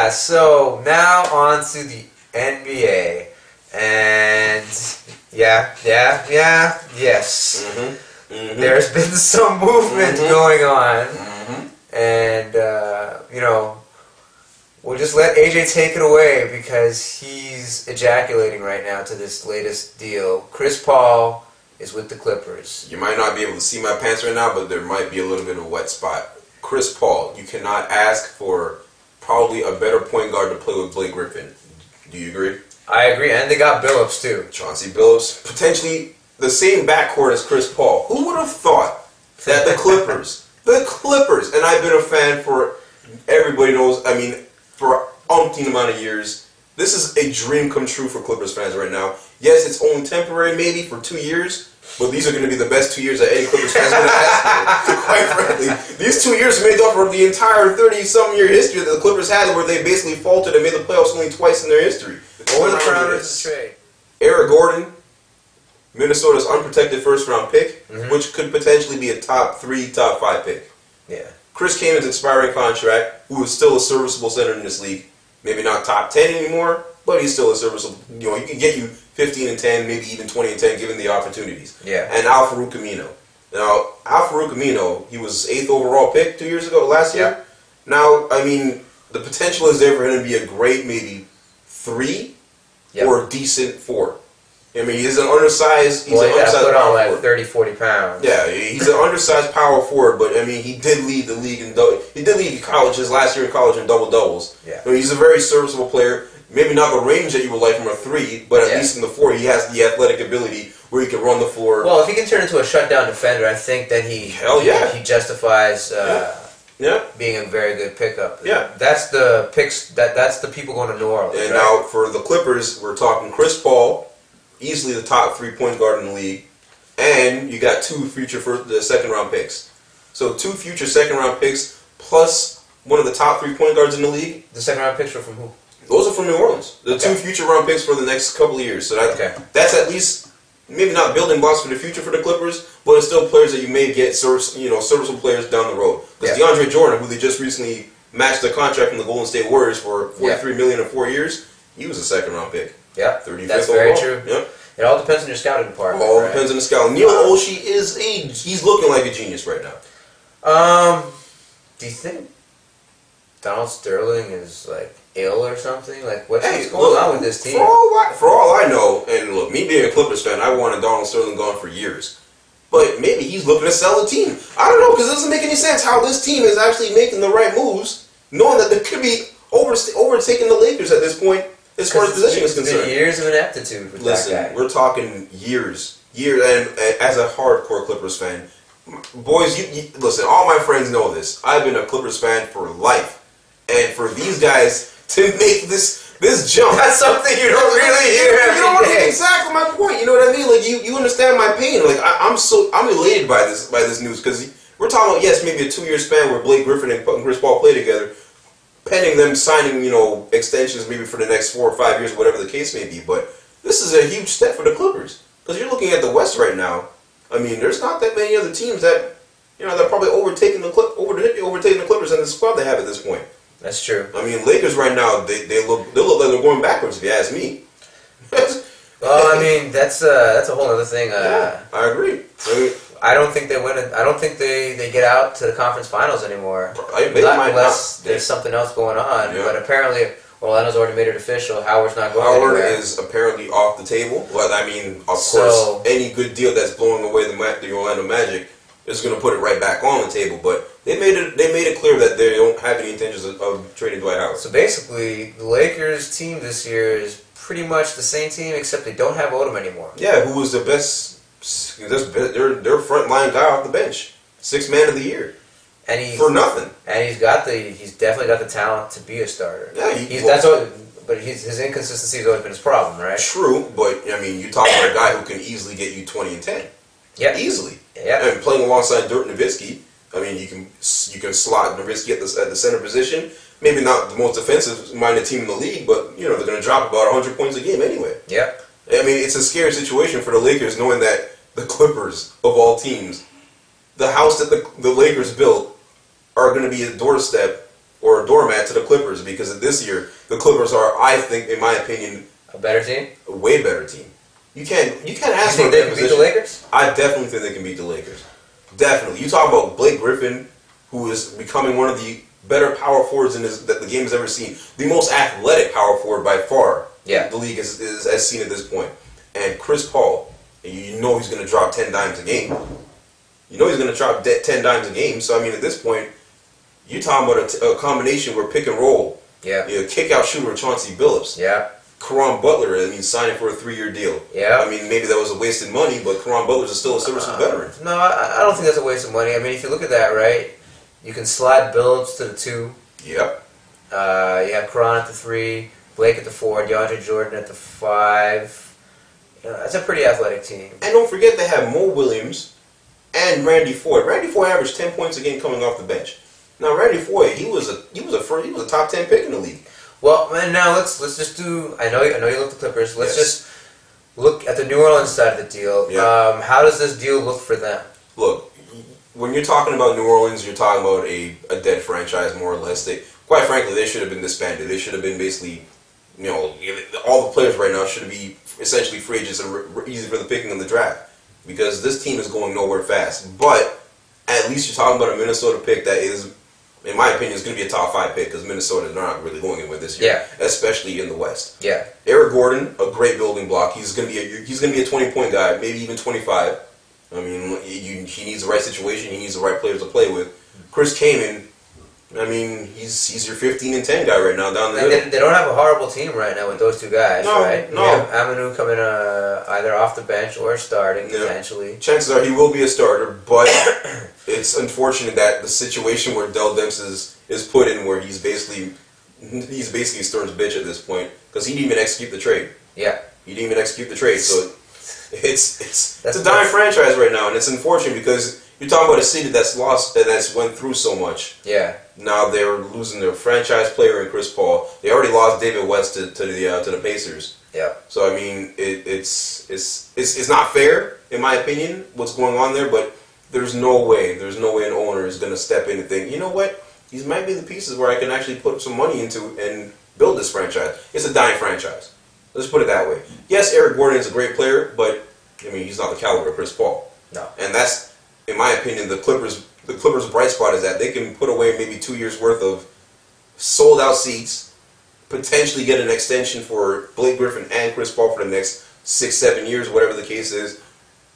So now on to the NBA, and yes, there's been some movement going on, and we'll just let AJ take it away because he's ejaculating right now to this latest deal. Chris Paul is with the Clippers. You might not be able to see my pants right now, but there might be a little bit of a wet spot. Chris Paul, you cannot ask for probably a better point guard to play with Blake Griffin. Do you agree? I agree, and they got Billups too. Chauncey Billups, potentially the same backcourt as Chris Paul. Who would have thought that the Clippers, and I've been a fan for, everybody knows, I mean, for umpteen amount of years, this is a dream come true for Clippers fans right now. Yes, it's only temporary, maybe for 2 years, but these are going to be the best 2 years that any Clippers fans are going to ask for. Quite frankly, these 2 years made up for the entire 30-something year history that the Clippers had, where they basically faltered and made the playoffs only twice in their history. Over the parameters of trade. Eric Gordon, Minnesota's unprotected first-round pick, which could potentially be a top 3, top 5 pick. Yeah. Chris Kamen's expiring contract, who is still a serviceable center in this league. Maybe not top 10 anymore, but he's still a serviceable. You know, he can get you 15 and 10, maybe even 20 and 10, given the opportunities. Yeah. And Al-Farouq Amino. Now, Al-Farouq Amino, he was 8th overall pick 2 years ago, last year. Now, I mean, the potential is there for him to be a great maybe 3 or a decent 4. I mean, he's an undersized. He's an undersized put on like forward. 30, 40 pounds. Yeah, he's an undersized power forward, but I mean, he did lead the league in he did lead colleges last year in college in double doubles. Yeah, I mean, he's a very serviceable player. Maybe not the range that you would like from a 3, but at least in the 4, he has the athletic ability where he can run the floor. Well, if he can turn into a shutdown defender, I think that he justifies being a very good pickup. Yeah, that's the picks. That's the people going to New Orleans. And now for the Clippers, we're talking Chris Paul. Easily the top 3-point guard in the league, and you got 2 future second-round picks. So 2 future second-round picks plus one of the top 3-point guards in the league. The second-round picks are from who? Those are from New Orleans. The 2 future-round picks for the next couple of years. So that's at least maybe not building blocks for the future for the Clippers, but it's still players that you may get serviceable players down the road. Because DeAndre Jordan, who they just recently matched the contract from the Golden State Warriors for $43 million in 4 years, he was a second-round pick. Yeah, 35th that's very overall. true. Yep. It all depends on your scouting department. All depends on the scouting. Neil Oshie he's looking like a genius right now. Do you think Donald Sterling is like ill or something? Like what's going on with this team? For all I know, and look, me being a Clippers fan, I wanted Donald Sterling gone for years. But maybe he's looking to sell the team. I don't know, because it doesn't make any sense how this team is actually making the right moves, knowing that they could be overtaking the Lakers at this point. As far as position is concerned, the years of ineptitude with that guy. We're talking years, and as a hardcore Clippers fan, boys, you listen. All my friends know this. I've been a Clippers fan for life, and for these guys to make this jump—that's something you don't really hear every day. Exactly my point. You know what I mean? Like you understand my pain. Like I'm elated by this news because we're talking about maybe a 2-year span where Blake Griffin and Chris Paul play together. Pending them signing, extensions maybe for the next 4 or 5 years, whatever the case may be. But this is a huge step for the Clippers because you're looking at the West right now. I mean, there's not that many other teams that they're probably overtaking the Clippers and the squad they have at this point. That's true. I mean, Lakers right now they look like they're going backwards if you ask me. Well, I mean that's a whole other thing. I agree. I don't think they win. I don't think they get out to the conference finals anymore. Unless there's something else going on. Yeah. But apparently, Orlando's already made it official. Howard's not going anywhere. Howard is apparently off the table. Well, I mean, of course, any good deal that's blowing away the Orlando Magic is going to put it right back on the table. But they made it clear that they don't have any intentions of trading Dwight Howard. So basically, the Lakers team this year is pretty much the same team, except they don't have Odom anymore. Yeah, who was the best? Their front line guy off the bench, 6th man of the year, and for nothing. And he's definitely got the talent to be a starter. Yeah, but his inconsistency has always been his problem, right? True, but I mean, you're talking about a guy who can easily get you 20 and 10. Yeah, easily. Yeah, and playing alongside Dirk Nowitzki, I mean, you can slot Nowitzki at the center position. Maybe not the most defensive-minded team in the league, but they're going to drop about 100 points a game anyway. Yeah. I mean, it's a scary situation for the Lakers, knowing that the Clippers, of all teams, the house that the Lakers built, are going to be a doorstep or a doormat to the Clippers, because this year the Clippers are, I think, in my opinion, a better team, a way better team. You can't ask for a better position. Beat the Lakers? I definitely think they can beat the Lakers. Definitely. You talk about Blake Griffin, who is becoming one of the better power forwards that the game has ever seen. The most athletic power forward by far. Yeah. The league has seen at this point. And Chris Paul, you know he's going to drop 10 dimes a game. You know he's going to drop 10 dimes a game. So I mean, at this point, you're talking about a combination where pick and roll. Yeah. Kick out shooter Chauncey Billups. Yeah. Caron Butler, I mean, signing for a 3-year deal. Yeah. I mean, maybe that was a wasted money, but Caron Butler is still a serviceable veteran. No, I don't think that's a waste of money. I mean, if you look at that, right, you can slide Billups to the 2. Yep. You have Caron at the 3, Blake at the 4, DeAndre Jordan at the 5. That's a pretty athletic team. And don't forget they have Mo Williams and Randy Foye. Randy Foye averaged 10 points a game coming off the bench. Now, Randy Foye, he was a top 10 pick in the league. Well, man, now let's just do. I know you look at the Clippers. Let's just look at the New Orleans side of the deal. Yeah. How does this deal look for them? Look, when you're talking about New Orleans, you're talking about a dead franchise, more or less. Quite frankly, they should have been disbanded. They should have been basically, all the players right now should be essentially free agents and easy for the picking in the draft, because this team is going nowhere fast. But at least you're talking about a Minnesota pick that is, in my opinion, is going to be a top 5 pick, because Minnesota is not really going anywhere this year, especially in the West. Yeah. Eric Gordon, a great building block. He's going to be a 20-point guy, maybe even 25. I mean, he needs the right situation. He needs the right players to play with. Chris Kaman, I mean, he's your 15 and 10 guy right now down the middle. They don't have a horrible team right now with those two guys, right? No. You have Aminu coming either off the bench or starting potentially. Chances are he will be a starter, but it's unfortunate that the situation where Dell Demps is put in, where he's basically Stern's bitch at this point, because he didn't even execute the trade. Yeah. He didn't even execute the trade, so it's a dying franchise right now, and it's unfortunate because you're talking about a city that's lost and that's went through so much. Yeah. Now they're losing their franchise player in Chris Paul. They already lost David West to the Pacers. Yeah. So I mean, it's not fair in my opinion what's going on there, but there's no way an owner is going to step in and think, you know what, these might be the pieces where I can actually put some money into and build this franchise. It's a dying franchise. Let's put it that way. Yes, Eric Gordon is a great player, but I mean, he's not the caliber of Chris Paul. No. And that's, in my opinion, the Clippers' bright spot is that they can put away maybe 2 years worth of sold out seats, potentially get an extension for Blake Griffin and Chris Paul for the next 6-7 years, whatever the case is,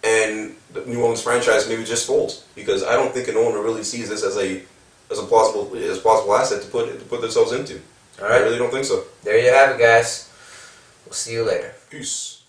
and the New Orleans franchise maybe just folds, because I don't think an owner really sees this as a plausible asset to put themselves into. All right. I really don't think so. There you have it, guys. We'll see you later. Peace.